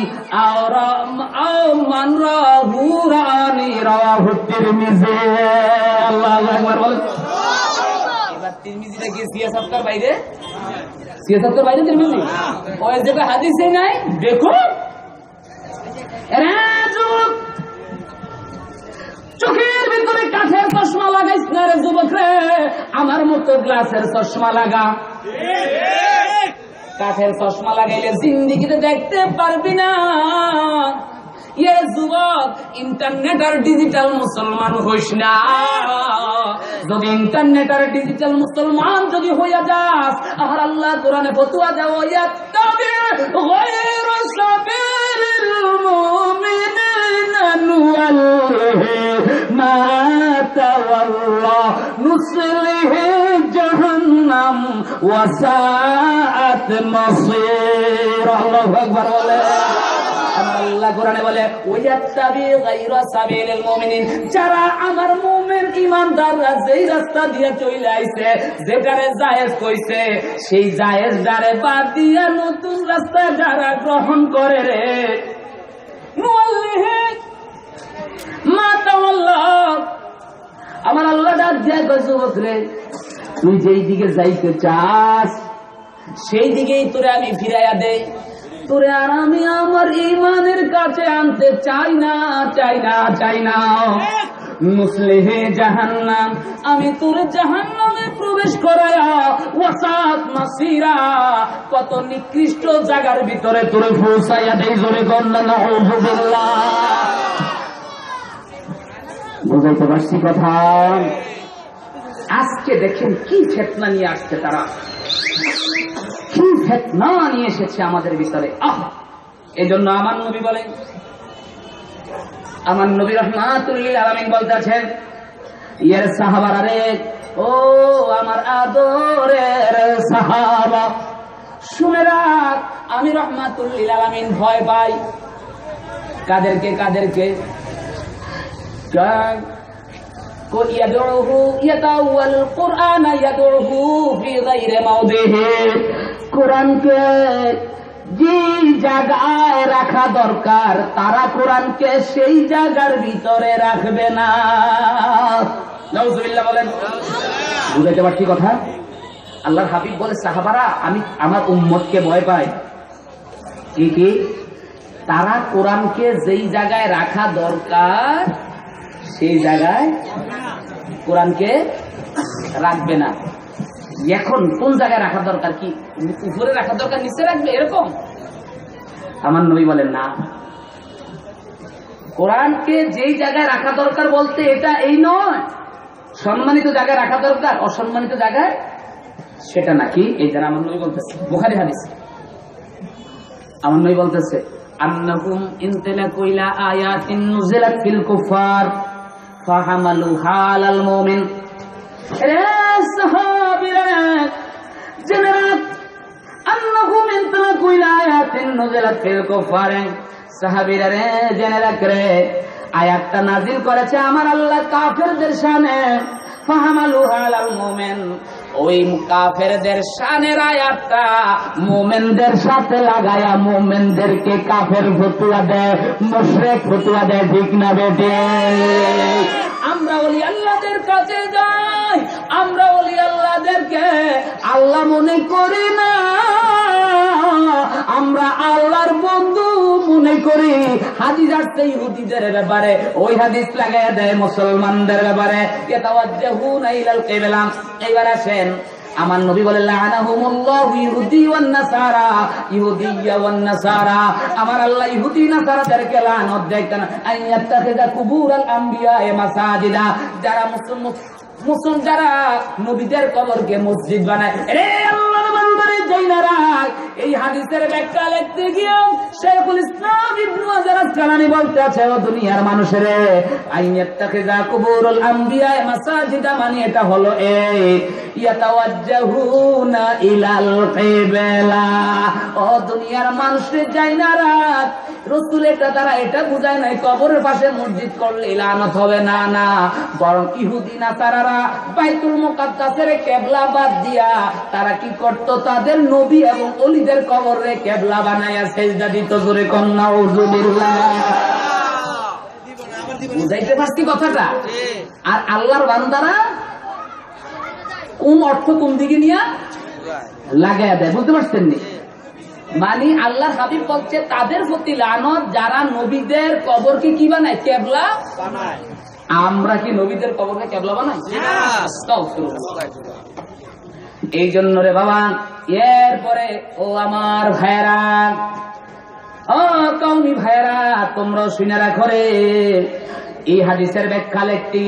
او من راني رواه الترمذي। আল্লাহু আকবার বলেন। তিরমিজিটা কি সিয়াসতের বাইরে? সিয়াসতের বাইরে তিরমিজি ওই জায়গা হাদিসে নাই। দেখো চোখের ভিতরে কাঠের চশমা লাগাইস না রে যুবক রে, আমার মতো গ্লাসের চশমা লাগা। কাঠের চশমা লাগাইলে জিন্দিগিতে দেখতে পারবি না। ইয়ে যুবক, ইন্টারনেট আর ডিজিটাল মুসলমান হইস না। যদি ইন্টারনেট আর ডিজিটাল মুসলমান যদি হইয়া যাস, আর আল্লাহ কোরআনে ফতোয়া দেওয়া ইয়াত্তাবি গায়রা সাবিলিল মুমিনিনা নুওয়াল্লিহি মা তাওয়াল্লা নুসলিহি জাহান্নাম ওয়া সাআত মাসীর। আল্লাহু আকবার বলে। আল্লাহ কোরআনে বলে ওয়াত্তাবি গায়রা সাবিলিল মুমিনিন, যারা আমার মুমিন ঈমানদাররা যেই রাস্তা দিয়ে চলে আইছে, যেটারে জায়েজ কইছে, সেই জায়েজ দ্বারে বাদ দিয়া নতুন রাস্তা যারা গ্রহণ করে রে, নুওয়াল্লিহি মা তাওয়াল্লা, আমার আল্লাহ ডাক দিয়া কয় যুবক রে, তুই যেই দিকে যাইতে চাস সেই দিকেই তোরে আমি ফিরাইয়া দেই। তোরে আর আমি আমার ঈমানের কাছে আনতে চাই না। মুসলিহে জাহান্নাম, আমি তোরে জাহান্নামে প্রবেশ করায়া ওয়াসাত মাসিরা, কত নিকৃষ্ট জায়গার ভিতরে তোরে পৌঁছাইয়া দেই। জোরে কন্না নাউযুবিল্লাহ। বুঝাইতে পারছি কথা? আজকে দেখেন কি ফিতনা নিয়ে আসছে তারা, কি ফিতনা নিয়ে এসেছে আমাদের ভিতরে। এই জন্য আমার নবী বলেন, আমার নবী রাহমাতুল লিল আলামিন বলতেছেন, ইয়ার সাহাবারা রে, ও আমার আদরের সাহাবা, শুনে রাখ, আমি রাহমাতুল লিল আলামিন ভয় পাই কাদেরকে? কোরআনকে যে জায়গায় রাখা দরকার তারা কোরআনকে সেই জায়গার ভিতরে রাখবে না। নাউযুবিল্লাহ বলেন। বুঝাইতে পারছি কথা? আল্লাহর হাবিব বলে, সাহাবারা, আমি আমার উম্মতকে ভয় পাই। কি? তারা কোরআনকে যেই জায়গায় রাখা দরকার সেই জায়গায় কোরআনকে রাখবে না। এখন কোন জায়গায় রাখা দরকার? কি উপরে রাখা দরকার, নিচে রাখবে এরকম? আমার নবী বলেন না, কোরআনকে যেই জায়গায় রাখা দরকার বলতে এটা এই নয়, সম্মানিত জায়গায় রাখা দরকার, অসম্মানিত জায়গায় সেটা নাকি। এই যারা আমার নবী বলতেছে, বুখারী হাদিস, আমার নবী বলতেছে, আন্নাহুম ইনতালাকু ইলা আয়াতিন নুজিলাত ফিল কুফার ফাহামালু হালাল মুমিন। রে সাহাবীরা, জেনে রাখ, আন্নাহুম ইনতালাকু ইলা আয়াতিন নুজিলাত ফিল কুফার, সাহাবীরা রে জেনে রাখ রে, আয়াতটা নাজিল করেছে আমার আল্লাহ কাফেরদের শানে। ফাহামালু হালাল মুমিন, ওই কাফেরদের শানের আয়াতটা মুমিনদের সাথে লাগায়া মুমিনদেরকে কাফের ফতোয়া দেয়, মুশরিক ফতোয়া দেয়। ঠিক না বেটে? আমরা ওলি আল্লাহদের কাছে যাই, আমরা ওলি আল্লাহদেরকে আল্লাহ মনে করি না, আমরা আল্লাহর বন্ধু মনে করি। হাদিস আসছে ইহুদিদের ব্যাপারে, ওই হাদিস লাগাইয়া দেয় মুসলমানদের ব্যাপারে। ইয়াতাওয়াজ্জাহুনা ইলাল কিবলা। এইবার আসেন, আমার নবী বলে, লাআনাহুমুল্লাহু ইহুদি ওয়ান নাসারা, ইহুদিয়্যা ওয়ান নাসারা, আমার আল্লাহ ইহুদি নাসারাদেরকে লানত দেয়। কেন? আইয়াত্তাখিযা কুবুরাল আমবিয়া মাসাজিদা, যারা মুসলমান যারা নবীদের কবরকে মসজিদ বানায়। রে আল্লাহর বান্দারে জাইনারা, এই হাদিসের ব্যাখ্যা লিখতে গিয়ে শাইখুল ইসলাম ইবনে হাজার আসকালানী বলতে আছে, ও দুনিয়ার মানুষের, আইয়াত্তাখিযা কুবুরুল আমবিয়া মাসাজিদা মানে এটা হলো এই ইয়াতাওয়াজ্জাহুনা ইলাল কিবলা। ও দুনিয়ার মানুষের জাইনারা, রাসূল এটা দ্বারা এটা বুঝায় নাই কবরের পাশে মসজিদ করলে লানত হবে না, না, বরং ইহুদি নাসারারা বাইতুল মুকাদ্দাসের কিবলা বাদ দিয়া তারা কি করত? তাদের নবী এবং ওলিদের কবরে কিবলা বানায়া সিজদা দিত। জোরে কোন নাউযুবিল্লাহ। বুঝাইতে পারছি কথাটা? আর আল্লাহর বান্দারা কোন অর্থ কোন দিকে নিয়ে লাগাইয়া দেয়, বুঝতে পারছেন নি? মানে আল্লাহর হাবিব বলছে তাদের প্রতি লানত যারা নবীদের কবরকে কি বানায়? কিবলা বানায়। আমরা কি নবীদের কবরকে কেবলা বানাই? এই জন্য রে বাবা, এরপরে ও আমার ভাইরা, ও কওমি ভাইরা, তোমরা শুনে রাখো রে, এই হাদিসের ব্যাখ্যা লিখতে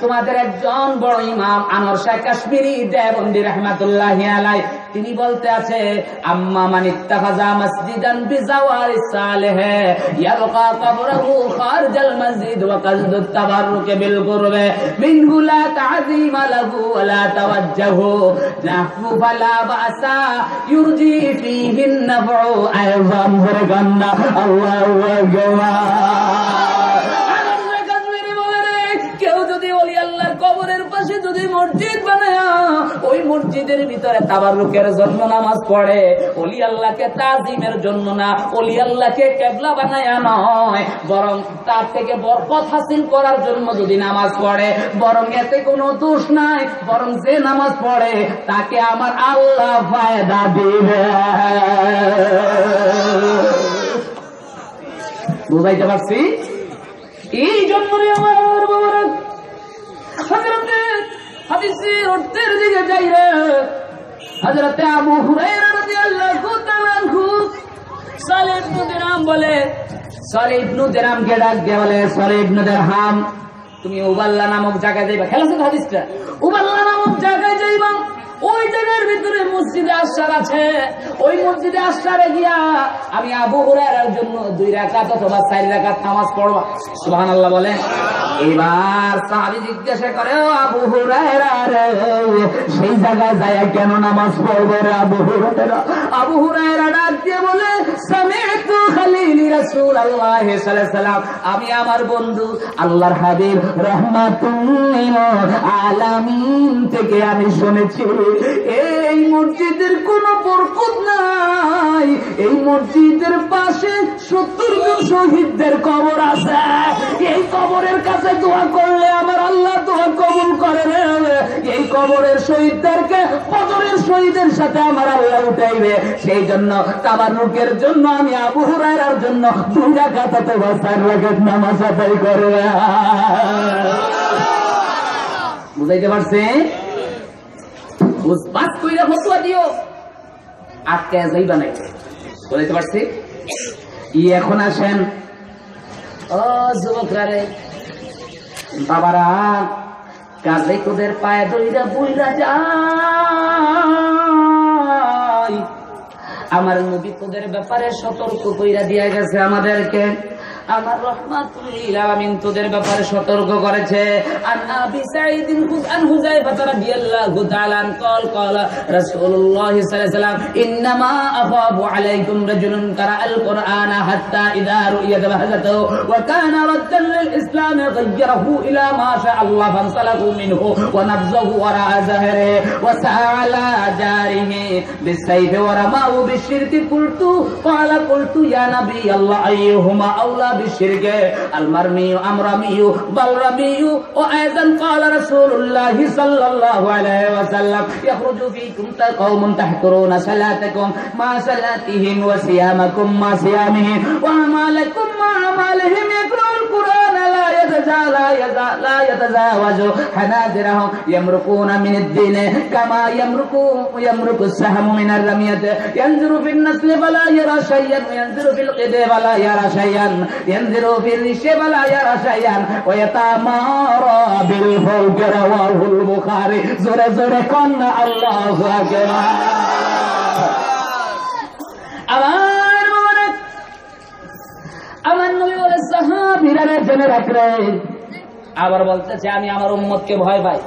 তোমাদের একজন বড় ইমাম আনোয়ার শাহ কাশ্মীরি দেওবন্দি রাহমাতুল্লাহি আলাইহি তিনি বলতে আছে, আম্মা মান ইত্তাখাযা মসজিদান বিজাওয়ারি সালেহ ইয়ালকা কবরহু খারজাল মসজিদ ওয়া কাসদুত তাবাররুক বিল কুরবে মিনহু লা তা'যীমা লাহু ওয়া লা তাওয়াজ্জুহু নাহু ফালা বাসা ইউরজি ফীহি আন-নাফউ আইযাম বরগান্না আল্লাহু আকবার। কেউ যদি ওলি আল্লাহর কবরের পাশে যদি মসজিদ বানায়, ওই মসজিদের ভিতরে তাবাররুকের জন্য নামাজ পড়ে, ওলি আল্লাহকে তাজিমের জন্য না, ওলি আল্লাহকে কিবলা বানায় নয়, বরং তার থেকে বরকত হাসিল করার জন্য যদি নামাজ পড়ে, বরং এতে কোনো দোষ নাই, বরং যে নামাজ পড়ে তাকে আমার আল্লাহ ফায়দা দিবে। বুঝাইতে পারছি? এই জন্য আমার বাবারা, হযরতে হাদিসের অর্থের দিকে যাই রে, হযরতে আবু হুরায়রা রাদিয়াল্লাহু তাআলা আনহু সালেহ ইবনে দিরহাম বলে, সালেহ ইবনে দিরহামকে ডাক দিয়ে বলে, সালেহ ইবনে দিরহাম তুমি উবাল্লা নামক জায়গায় যাইবা। খেলা আছে হাদিসটা, উবাল্লা নামক জায়গায় যাইবা, ওই জায়গার ভিতরে মসজিদে আসসার আছে, ওই মসজিদে আসসারে গিয়া আমি আবু হুরায়রার জন্য 2 রাকাত অথবা 4 রাকাত নামাজ পড়বা। সুবহানাল্লাহ বলে। এবার সাহাবী জিজ্ঞাসা করে, ও আবু হুরায়রা রে, সেই জায়গায় যায় কেন নামাজ পড়বে রে আবু হুরায়রা? আবু হুরায়রা ডাক দিয়ে বলে, সামি'তু খালিলি রাসূলুল্লাহ সাল্লাল্লাহু আলাইহি ওয়াসাল্লাম, আমি আমার বন্ধু আল্লাহর হাবিব রাহমাতুল আলামিন থেকে আমি শুনেছি এই মসজিদের কোন বরকত নাই, এই মসজিদের পাশে 70 জন শহীদদের কবর আছে, এই কবরের কাছে দোয়া করলে আমার আল্লাহ দোয়া কবুল করে। এই কবরের শহীদদেরকে বদরের শহীদের সাথে আমার আল্লাহ উঠাইবে, সেই জন্য তাবাররুকের জন্য আমি আবু হুরায়রার জন্য 2 রাকাত অথবা 4 রাকাত নামাজ আদায় করব। বুঝাইতে পারছে? বুঝবাস কইরা ফতোয়া দিও, আটকে যাইবা না। বুঝাইতে পারছি? এখন আসেন ও যুবকরা রে, বাবারা, কাজে তোদের পায়ে দইরা বইরা যায়, আমার নবী তোদের ব্যাপারে সতর্ক কইরা দিয়া গেছে আমাদেরকে, আমার রাহমাতুল লিল আলামিন তোদের ব্যাপারে সতর্ক করেছে। আন আবি সাঈদ আন হুযায়ফা রাদিয়াল্লাহু তাআলা قال قال رسول الله صلى الله عليه وسلم انما اخاف عليكم رجل قرأ القرآن حتى اذا رؤي بهجته وكان ردا للاسلام غيره الى ما شاء الله فانسلخوا منه ونبذه وراء ظهره وسعى على جاره بالسيف ورماه بالشرك قلت يا نبي الله ايهما اولى بالشرك المرمي ام رمي بل رمي. وايضا قال رسول الله صلى الله عليه وسلم يخرج فيكم قوم تحقرون صلاتكم مع صلاتهم وصيامكم مع صيامهم واعمالكم مع اعمالهم يقرؤون القرآن لا يتجاوز حناجرهم يمرقون من الدين كما يمرق السهم من الرمية ينظر في النسل فلا يرى شيئا وينظر في القد فلا يرى شيئا ينظر في الريش فلا يرى شيئا ويتمارى بالفوق. رواه البخاري. زور زور قلنا الله أكبر. আমার নবী বলে, সাহাবীরা জেনে রাখলেন, আবার বলতেছে আমি আমার উম্মতকে ভয় পাই।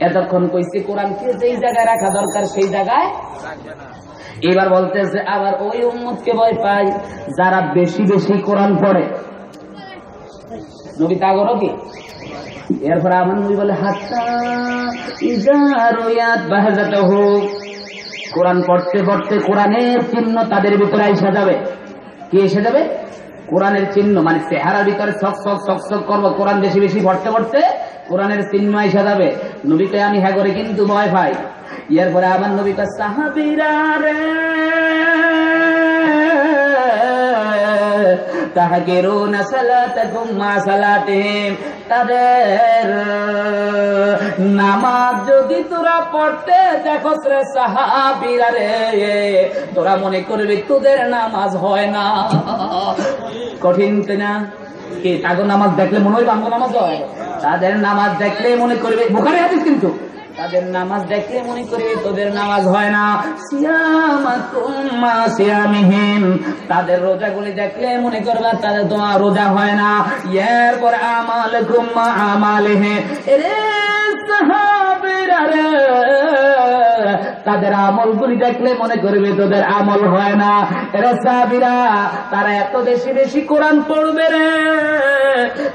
এতক্ষণ কইছি কোরআনকে যেই জায়গায় রাখা দরকার সেই জায়গায়, এবার বলতেছে আবার ওই উম্মতকে ভয় পাই যারা বেশি বেশি কোরআন পড়ে। নবী তাগরও কি? এরপরে আমার নবী বলে, হাত্তা ইযা রুয়াত বাহজাতুহু, কোরআন পড়তে পড়তে কোরআনের চিহ্ন তাদের ভিতরে আইসা যাবে। কি এসে যাবে? কোরআনের চিহ্ন, মানে চেহারার ভিতরে ছক ছক ছক ছক করবো, কোরআন বেশি বেশি পড়তে পড়তে কোরআনের চিহ্ন আইসা যাবে। নবীকে আমি হ্যাঁ করে কিন্তু ভয় পাই। এরপরে আমার নবীকে, সাহাবীরা রে তাহকিরুনা সালাতাকুম মা সালাতিহিম, তাদের নামাজ যদি তোরা পড়তে দেখো রে সাহাবীরা রে, তোরা মনে করবি তোদের নামাজ হয় না। কঠিন না কি? তাগো নামাজ দেখলে মনে হয় বাংলা নামাজ হয়, তাদের নামাজ দেখলে মনে করবে, বুখারী হাদিস কিন্তু, তাদের নামাজ দেখলে মনে করবে তোদের নামাজ হয় না। তাদের রোজাগুলি দেখলে মনে করবে তাদের তোমার রোজা হয় না। এরপর আমালকুম মা আমালিহি, এরে সাহাবীরা রে, তাদের আমলগুলি দেখলে মনে করবে তোদের আমল হয় না। এরে সাহাবীরা, তারা এত বেশি বেশি কোরআন পড়বে রে,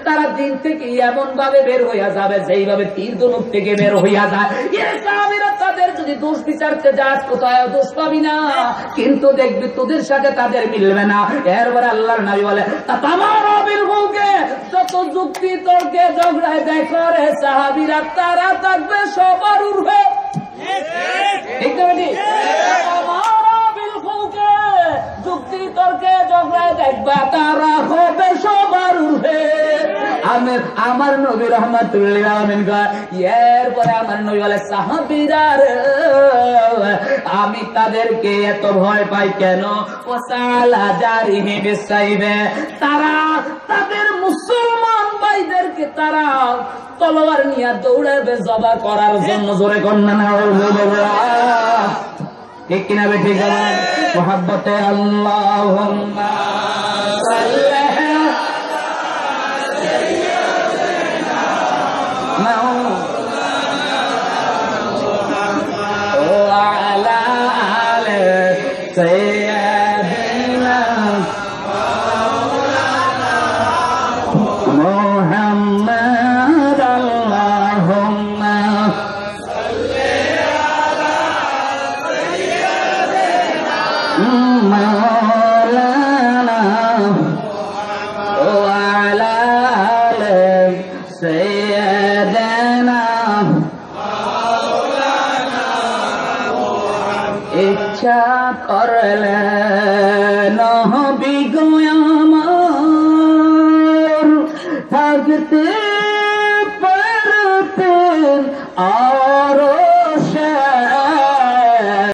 তারা দিন থেকে এমন ভাবে বের হইয়া যাবে যেইভাবে তীর ধনুক থেকে বের হইয়া যায়। এরে সাহাবীরা, তাদের যদি দোষ বিচারতে যাস কোথায় দোষ পাবি না, কিন্তু দেখবি তোদের সাথে তাদের মিলবে না। এরপরে আল্লাহর নবী বলে, যত যুক্তি তর্কে ঝগড়ায় দেখো রে সাহাবীরা, তারা থাকবে সবার ঊর্ধ্বে। ঠিক না বেটি? যুক্তি তর্কে ঝগড়ায় দেখবা তারা হবে সবার ঊর্ধ্বে। আমার নবী রহমাতুল্লিল আলামিন কয়, এরপরে আমার নবী বলে, সাহাবীরা রে, আমি তাদেরকে এত ভয় পাই কেন? ওয়াসালা জারিহি বিসাইবে, তারা তাদের মুসলমান ভাইদেরকে তারা তলোয়ার নিয়ে দৌড়াবে জবা করার জন্য। জোরে কন্যা না ঠিক কিনা বেঠিক? মুহাব্বতে আল্লাহুম্মা সাল্লি وعلى آل سيدنا محمد اللهم صل على سيدنا مولانا وعلى آل سيدنا ইচ্ছা করলে নবী গো আমার থাকতে পারতেন